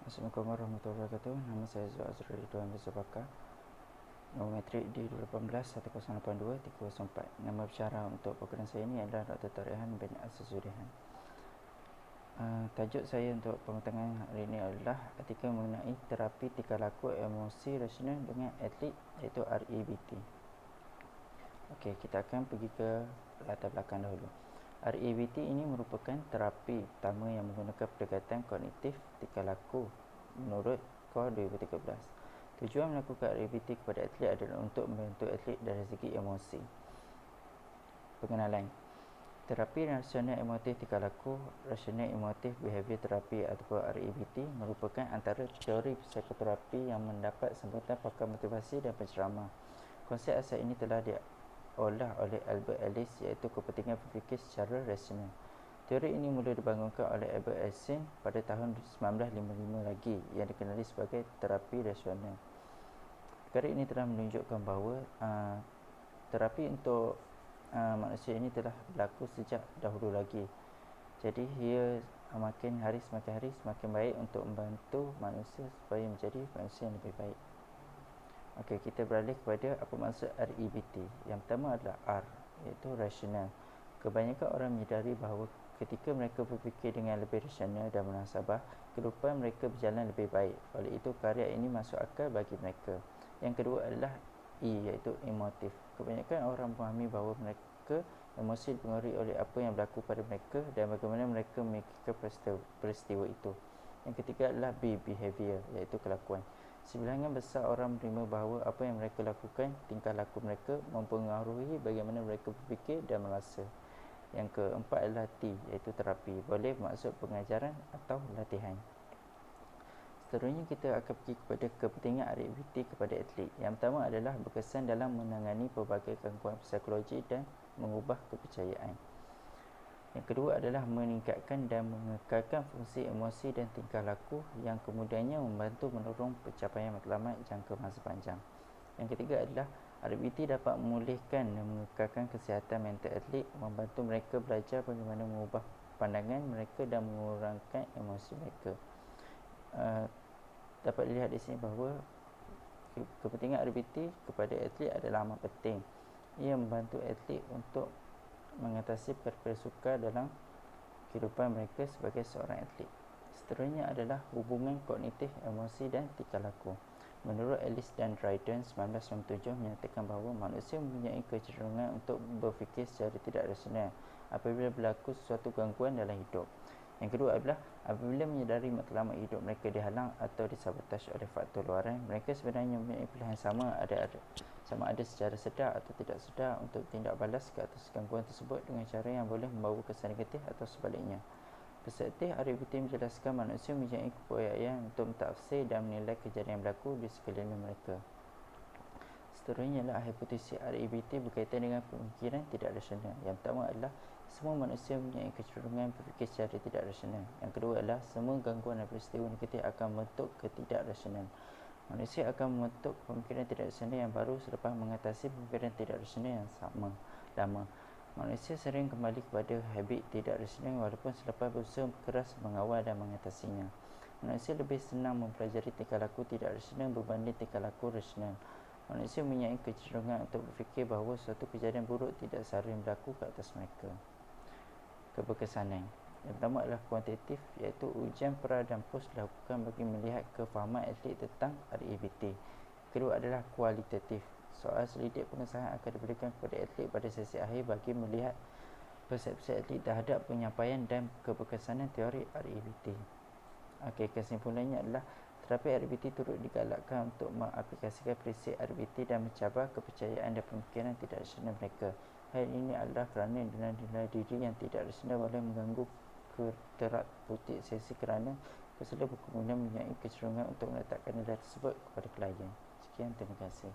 Assalamualaikum warahmatullahi wabarakatuh. Nama saya Zul Azrul Ridwan Bezabaka. Nombor metrik D18-1082-304. Nama bicara untuk program saya ini adalah Dr. Tarihan bin Azizudihan. Tajuk saya untuk pembentangan hari ini adalah artikel mengenai terapi tingkah laku emosi rasional dengan atlet, iaitu REBT. Okey, kita akan pergi ke latar belakang dahulu. REBT ini merupakan terapi pertama yang menggunakan pendekatan kognitif tingkah laku menurut Core 2013. Tujuan melakukan REBT kepada atlet adalah untuk membantu atlet dari segi emosi. Pengenalan. Terapi rasional emotif tingkah laku, rasional emotif behavior therapy atau REBT merupakan antara teori psikoterapi yang mendapat sambutan pakar motivasi dan penceramah. Konsep asal ini telah diolah oleh Albert Ellis, iaitu kepentingan berfikir secara rasional. Teori ini mula dibangunkan oleh Albert Einstein pada tahun 1955 lagi, yang dikenali sebagai terapi rasional. Perkara ini telah menunjukkan bahawa terapi untuk manusia ini telah berlaku sejak dahulu lagi. Jadi ia makin hari semakin baik untuk membantu manusia supaya menjadi manusia yang lebih baik. Okey, kita beralih kepada apa maksud REBT. Yang pertama adalah R, iaitu rasional. Kebanyakan orang menyedari bahawa ketika mereka berfikir dengan lebih rasional dan muhasabah, kehidupan mereka berjalan lebih baik. Oleh itu, karya ini masuk akal bagi mereka. Yang kedua adalah E, iaitu emotif. Kebanyakan orang memahami bahawa mereka emosi dipengaruhi oleh apa yang berlaku pada mereka dan bagaimana mereka memikirkan peristiwa itu. Yang ketiga adalah B, behavior, iaitu kelakuan. Sebilangan besar orang menerima bahawa apa yang mereka lakukan, tingkah laku mereka mempengaruhi bagaimana mereka berfikir dan merasa. Yang keempat adalah T, iaitu terapi. Boleh bermaksud pengajaran atau latihan. Seterusnya kita akan pergi kepada kepentingan REBT kepada atlet. Yang pertama adalah berkesan dalam menangani pelbagai gangguan psikologi dan mengubah kepercayaan. Yang kedua adalah meningkatkan dan mengekalkan fungsi emosi dan tingkah laku yang kemudiannya membantu mendorong pencapaian matlamat jangka masa panjang. Yang ketiga adalah REBT dapat memulihkan dan mengekalkan kesihatan mental atlet, membantu mereka belajar bagaimana mengubah pandangan mereka dan mengurangkan emosi mereka. Dapat dilihat di sini bahawa kepentingan REBT kepada atlet adalah amat penting. Ia membantu atlet untuk mengatasi perkara sukar dalam kehidupan mereka sebagai seorang atlet. Seterusnya adalah hubungan kognitif, emosi dan tingkah laku. Menurut Ellis dan Dryden 1997 menyatakan bahawa manusia mempunyai kecenderungan untuk berfikir secara tidak rasional apabila berlaku sesuatu gangguan dalam hidup. Yang kedua adalah apabila menyedari matlamat hidup mereka dihalang atau disabotaj oleh faktor luaran, mereka sebenarnya mempunyai pilihan sama ada secara sedar atau tidak sedar untuk tindak balas ke atas gangguan tersebut dengan cara yang boleh membawa kesan negatif atau sebaliknya. Peserta REBT menjelaskan manusia mempunyai keupayaan untuk mentafsir dan menilai kejadian yang berlaku di sekeliling mereka. Seterusnya adalah hipotesis REBT berkaitan dengan pemikiran tidak rasional. Yang pertama adalah semua manusia mempunyai kecenderungan berfikir secara tidak rasional. Yang kedua adalah semua gangguan dan peristiwa negatif akan membentuk ketidakrasional. Manusia akan membentuk pemikiran tidak rasional yang baru selepas mengatasi pemikiran tidak rasional yang lama. Manusia sering kembali kepada habit tidak rasional walaupun selepas berusaha keras mengawal dan mengatasinya. Manusia lebih senang mempelajari tingkah laku tidak rasional berbanding tingkah laku rasional. Manusia mempunyai kecenderungan untuk berfikir bahawa suatu kejadian buruk tidak seharusnya berlaku ke atas mereka. Keberkesanan. Yang pertama adalah kuantitatif, iaitu ujian pra dan pos dilakukan bagi melihat kefahaman atlet tentang REBT. Kedua adalah kualitatif. Soal selidik pengesahan akan diberikan kepada atlet pada sesi akhir bagi melihat persepsi atlet terhadap penyampaian dan keberkesanan teori REBT. Okey, kesimpulannya adalah terapi REBT turut digalakkan untuk mengaplikasikan prinsip REBT dan mencabar kepercayaan dan pemikiran tidak rasional mereka. Hal ini adalah kerana nilai-nilai diri yang tidak rasional boleh mengganggu terapeutik sesi kerana peserta berkemudian mempunyai kecenderungan untuk meletakkan nilai tersebut kepada klien. Sekian, terima kasih.